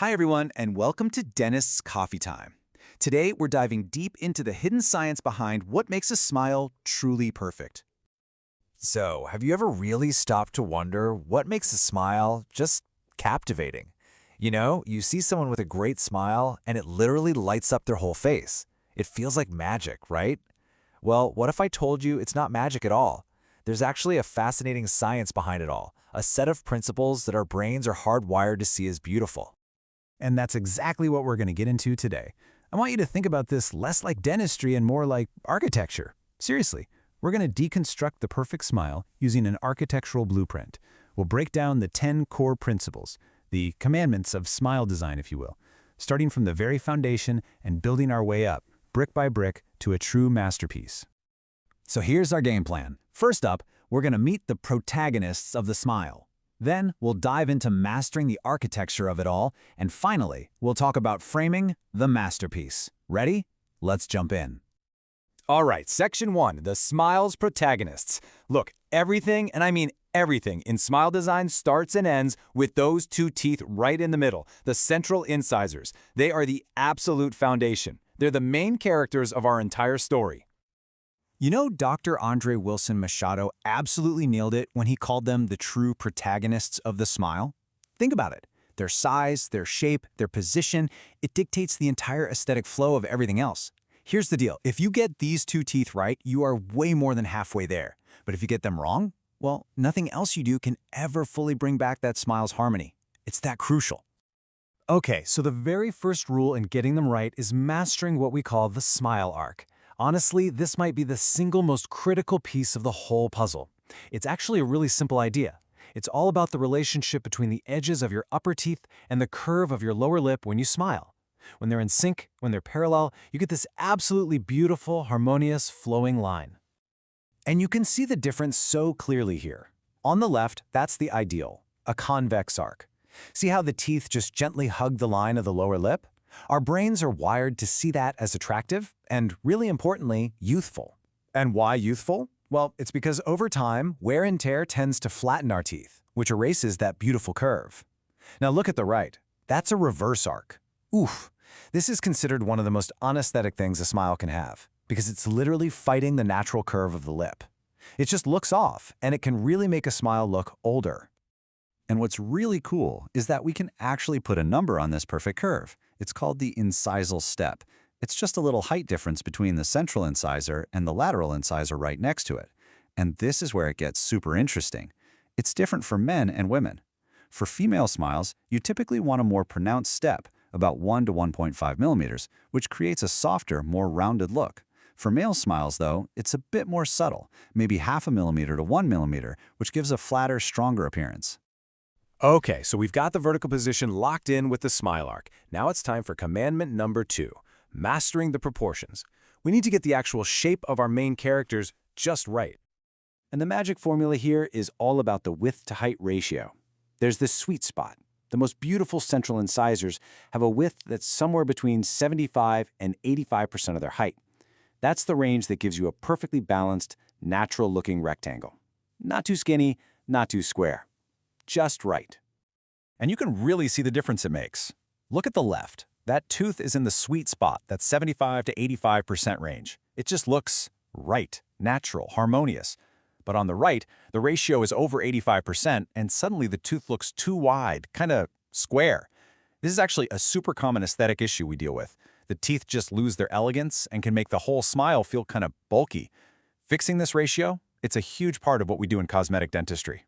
Hi everyone, and welcome to Dentist's Coffee Time. Today we're diving deep into the hidden science behind what makes a smile truly perfect. So, have you ever really stopped to wonder what makes a smile just captivating? You see someone with a great smile and it literally lights up their whole face. It feels like magic, right? Well, what if I told you it's not magic at all? There's actually a fascinating science behind it all, a set of principles that our brains are hardwired to see as beautiful. And that's exactly what we're going to get into today. I want you to think about this less like dentistry and more like architecture. Seriously, we're going to deconstruct the perfect smile using an architectural blueprint. We'll break down the 10 core principles, the commandments of smile design, if you will, starting from the very foundation and building our way up, brick by brick, to a true masterpiece. So here's our game plan. First up, we're going to meet the protagonists of the smile. Then, we'll dive into mastering the architecture of it all, and finally, we'll talk about framing the masterpiece. Ready? Let's jump in. All right, Section 1, the smile's protagonists. Look, everything, and I mean everything, in smile design starts and ends with those two teeth right in the middle, the central incisors. They are the absolute foundation. They're the main characters of our entire story. You know, Dr. Andre Wilson Machado absolutely nailed it when he called them the true protagonists of the smile. Think about it. Their size, their shape, their position, it dictates the entire aesthetic flow of everything else. Here's the deal. If you get these two teeth right, you are way more than halfway there. But if you get them wrong, well, nothing else you do can ever fully bring back that smile's harmony. It's that crucial. Okay, so the very first rule in getting them right is mastering what we call the smile arc. Honestly, this might be the single most critical piece of the whole puzzle. It's actually a really simple idea. It's all about the relationship between the edges of your upper teeth and the curve of your lower lip when you smile. When they're in sync, when they're parallel, you get this absolutely beautiful, harmonious, flowing line. And you can see the difference so clearly here. On the left, that's the ideal, a convex arc. See how the teeth just gently hug the line of the lower lip? Our brains are wired to see that as attractive and, really importantly, youthful. And why youthful? Well, it's because over time, wear and tear tends to flatten our teeth, which erases that beautiful curve. Now look at the right. That's a reverse arc. Oof. This is considered one of the most unaesthetic things a smile can have, because it's literally fighting the natural curve of the lip. It just looks off, and it can really make a smile look older. And what's really cool is that we can actually put a number on this perfect curve. It's called the incisal step. It's just a little height difference between the central incisor and the lateral incisor right next to it. And this is where it gets super interesting. It's different for men and women. For female smiles, you typically want a more pronounced step, about 1 to 1.5 millimeters, which creates a softer, more rounded look. For male smiles, though, it's a bit more subtle, maybe 0.5 millimeter to 1 millimeter, which gives a flatter, stronger appearance. Okay, so we've got the vertical position locked in with the smile arc. Now it's time for commandment number 2, mastering the proportions. We need to get the actual shape of our main characters just right. And the magic formula here is all about the width to height ratio. There's this sweet spot. The most beautiful central incisors have a width that's somewhere between 75 and 85% of their height. That's the range that gives you a perfectly balanced, natural-looking rectangle. Not too skinny, not too square. Just right. And you can really see the difference it makes. Look at the left. That tooth is in the sweet spot, that 75 to 85% range. It just looks right, natural, harmonious. But on the right, the ratio is over 85%, and suddenly the tooth looks too wide, kind of square. This is actually a super common aesthetic issue we deal with. The teeth just lose their elegance and can make the whole smile feel kind of bulky. Fixing this ratio, it's a huge part of what we do in cosmetic dentistry.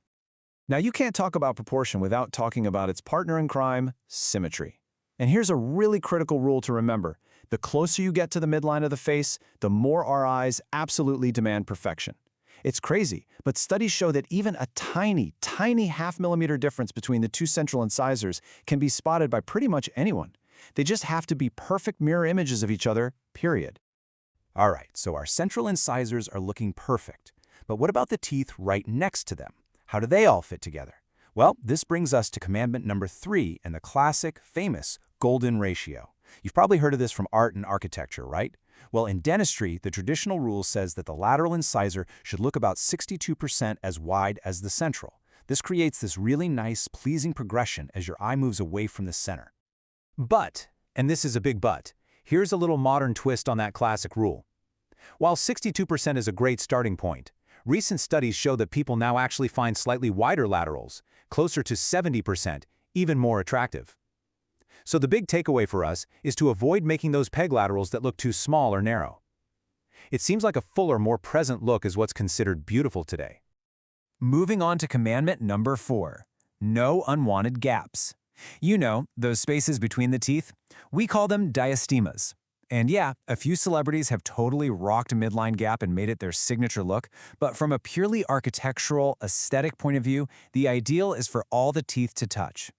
Now, you can't talk about proportion without talking about its partner in crime, symmetry. And here's a really critical rule to remember. The closer you get to the midline of the face, the more our eyes absolutely demand perfection. It's crazy, but studies show that even a tiny, tiny 0.5 millimeter difference between the two central incisors can be spotted by pretty much anyone. They just have to be perfect mirror images of each other, period. All right, so our central incisors are looking perfect. But what about the teeth right next to them? How do they all fit together? Well, this brings us to commandment number 3 in the classic, famous golden ratio. You've probably heard of this from art and architecture, right? Well, in dentistry, the traditional rule says that the lateral incisor should look about 62% as wide as the central. This creates this really nice, pleasing progression as your eye moves away from the center. But, and this is a big but, here's a little modern twist on that classic rule. While 62% is a great starting point, recent studies show that people now actually find slightly wider laterals, closer to 70%, even more attractive. So the big takeaway for us is to avoid making those peg laterals that look too small or narrow. It seems like a fuller, more present look is what's considered beautiful today. Moving on to commandment number 4, no unwanted gaps. You know, those spaces between the teeth? We call them diastemas. And yeah, a few celebrities have totally rocked a midline gap and made it their signature look, but from a purely architectural, aesthetic point of view, the ideal is for all the teeth to touch.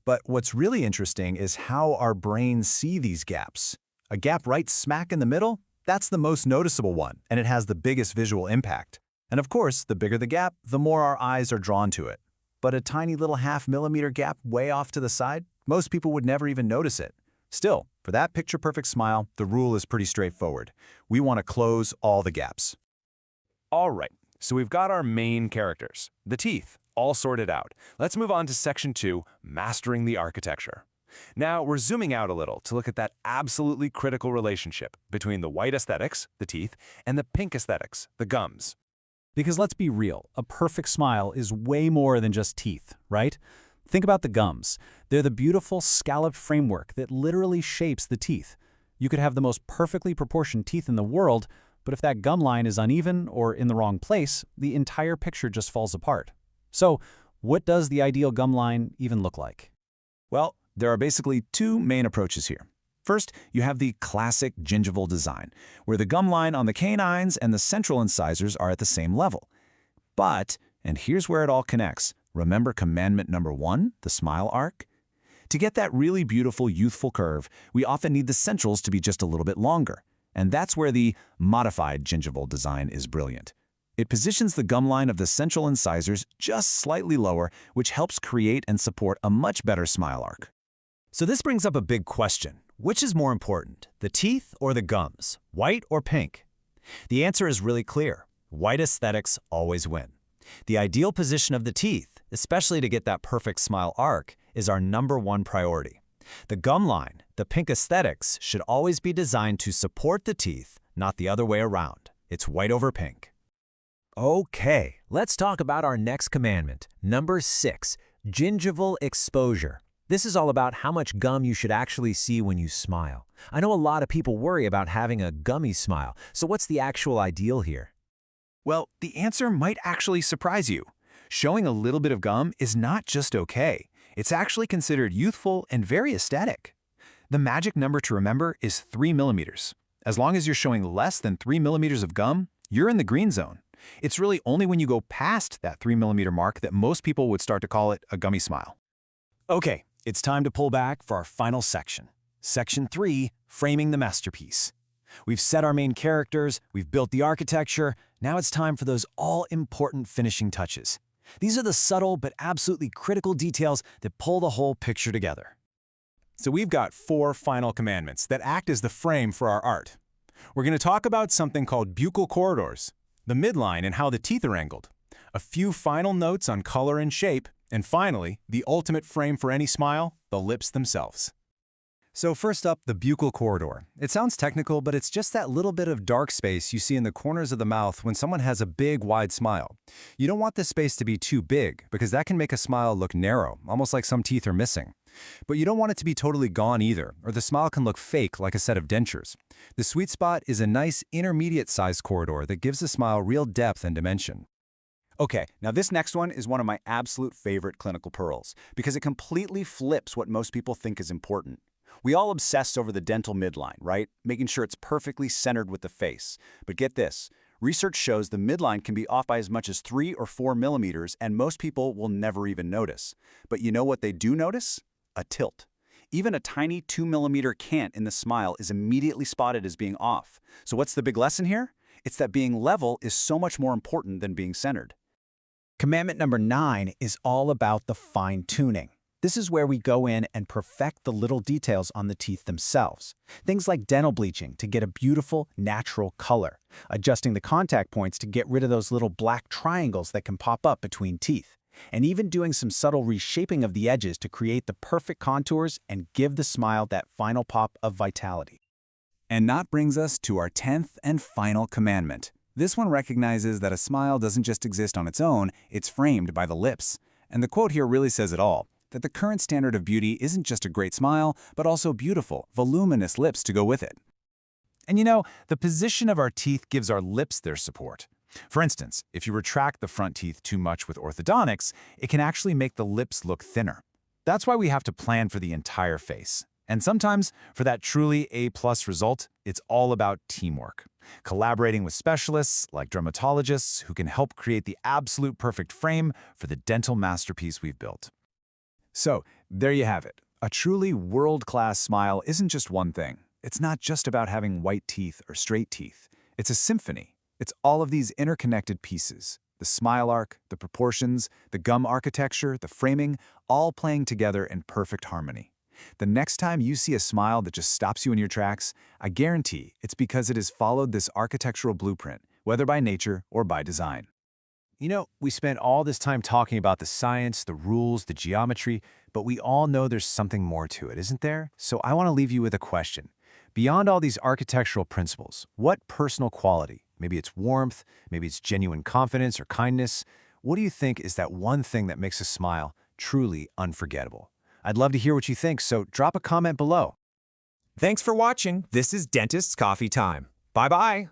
But what's really interesting is how our brains see these gaps. A gap right smack in the middle? That's the most noticeable one, and it has the biggest visual impact. And of course, the bigger the gap, the more our eyes are drawn to it. But a tiny little half-millimeter gap way off to the side, most people would never even notice it. Still, for that picture-perfect smile, the rule is pretty straightforward. We want to close all the gaps. All right, so we've got our main characters, the teeth, all sorted out. Let's move on to Section 2, Mastering the Architecture. Now, we're zooming out a little to look at that absolutely critical relationship between the white aesthetics, the teeth, and the pink aesthetics, the gums. Because let's be real, a perfect smile is way more than just teeth, right? Think about the gums. They're the beautiful scalloped framework that literally shapes the teeth. You could have the most perfectly proportioned teeth in the world, but if that gum line is uneven or in the wrong place, the entire picture just falls apart. So, what does the ideal gum line even look like? Well, there are basically two main approaches here. First, you have the classic gingival design, where the gum line on the canines and the central incisors are at the same level. But, and here's where it all connects, remember commandment number 1, the smile arc? To get that really beautiful youthful curve, we often need the centrals to be just a little bit longer. And that's where the modified gingival design is brilliant. It positions the gum line of the central incisors just slightly lower, which helps create and support a much better smile arc. So this brings up a big question. Which is more important, the teeth or the gums, white or pink? The answer is really clear. White aesthetics always win. The ideal position of the teeth, especially to get that perfect smile arc, is our #1 priority. The gum line, the pink aesthetics, should always be designed to support the teeth, not the other way around. It's white over pink. Okay, let's talk about our next commandment, number 6, gingival exposure. This is all about how much gum you should actually see when you smile. I know a lot of people worry about having a gummy smile, so what's the actual ideal here? Well, the answer might actually surprise you. Showing a little bit of gum is not just okay. It's actually considered youthful and very aesthetic. The magic number to remember is 3 millimeters. As long as you're showing less than 3 millimeters of gum, you're in the green zone. It's really only when you go past that 3 millimeter mark that most people would start to call it a gummy smile. Okay, it's time to pull back for our final section. Section 3, Framing the Masterpiece. We've set our main characters, we've built the architecture, now it's time for those all-important finishing touches. These are the subtle but absolutely critical details that pull the whole picture together. So we've got 4 final commandments that act as the frame for our art. We're going to talk about something called buccal corridors, the midline and how the teeth are angled, a few final notes on color and shape, and finally, the ultimate frame for any smile, the lips themselves. So first up, the buccal corridor. It sounds technical, but it's just that little bit of dark space you see in the corners of the mouth when someone has a big, wide smile. You don't want this space to be too big, because that can make a smile look narrow, almost like some teeth are missing. But you don't want it to be totally gone either, or the smile can look fake like a set of dentures. The sweet spot is a nice intermediate-sized corridor that gives the smile real depth and dimension. Okay, now this next one is one of my absolute favorite clinical pearls, because it completely flips what most people think is important. We all obsess over the dental midline, right? Making sure it's perfectly centered with the face. But get this, research shows the midline can be off by as much as 3 or 4 millimeters, and most people will never even notice. But you know what they do notice? A tilt. Even a tiny 2 millimeter cant in the smile is immediately spotted as being off. So what's the big lesson here? It's that being level is so much more important than being centered. Commandment number 9 is all about the fine-tuning. This is where we go in and perfect the little details on the teeth themselves. Things like dental bleaching to get a beautiful, natural color, adjusting the contact points to get rid of those little black triangles that can pop up between teeth. and even doing some subtle reshaping of the edges to create the perfect contours and give the smile that final pop of vitality. And that brings us to our 10th and final commandment. This one recognizes that a smile doesn't just exist on its own, it's framed by the lips. And the quote here really says it all, that the current standard of beauty isn't just a great smile, but also beautiful, voluminous lips to go with it. And you know, the position of our teeth gives our lips their support. For instance, if you retract the front teeth too much with orthodontics, it can actually make the lips look thinner. That's why we have to plan for the entire face. And sometimes, for that truly A+ result, it's all about teamwork. Collaborating with specialists like dermatologists who can help create the absolute perfect frame for the dental masterpiece we've built. So, there you have it. A truly world-class smile isn't just one thing. It's not just about having white teeth or straight teeth. It's a symphony. It's all of these interconnected pieces. The smile arc, the proportions, the gum architecture, the framing, all playing together in perfect harmony. The next time you see a smile that just stops you in your tracks, I guarantee it's because it has followed this architectural blueprint, whether by nature or by design. You know, we spent all this time talking about the science, the rules, the geometry, but we all know there's something more to it, isn't there? So I want to leave you with a question. Beyond all these architectural principles, what personal quality, maybe it's warmth, maybe it's genuine confidence or kindness, what do you think is that one thing that makes a smile truly unforgettable? I'd love to hear what you think, so drop a comment below. Thanks for watching. This is Dentist's Coffee Time. Bye-bye.